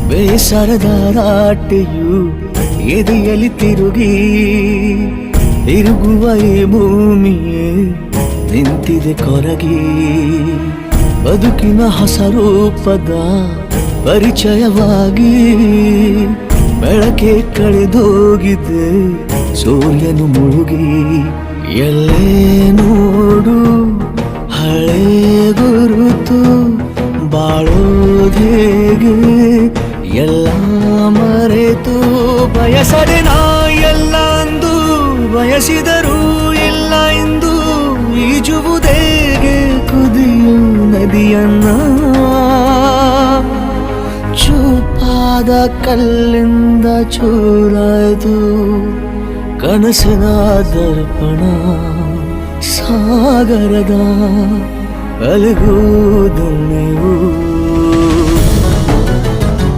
ಬೇಸರದ ರಾಟೆಯು ಎದೆಯಲ್ಲಿ ತಿರುಗುವ ಈ ಭೂಮಿಯೇ ನಿಂತಿದೆ ಕೊರಗಿ. ಬದುಕಿನ ಹೊಸ ರೂಪದ ಪರಿಚಯವಾಗಿ ಬೆಳಕೆ ಕಳೆದೋಗಿದೆ ಸೂರ್ಯನು ಮುಳುಗಿ. ಎಲ್ಲೇ ನೋಡು ಹಳೆ ಗುರುತು, ಬಾಳೋದೇಗೆ ಎಲ್ಲ ಮರೆತು. ಬಯಸದೆ ನಾ ಎಲ್ಲ ಅಂದು, ಬಯಸಿದರೂ ಎಲ್ಲ ಎಂದು ಈಜುವುದೇಗೆ ಕುದಿಯು ನದಿಯನ್ನ. ಚೂಪಾದ ಕಲ್ಲಿಂದ ಚೂರಾಯ್ತು ಕನಸಿನ ದರ್ಪಣ. ಸಾಗರದ ಅಲೆಗೂ ದಣಿವು.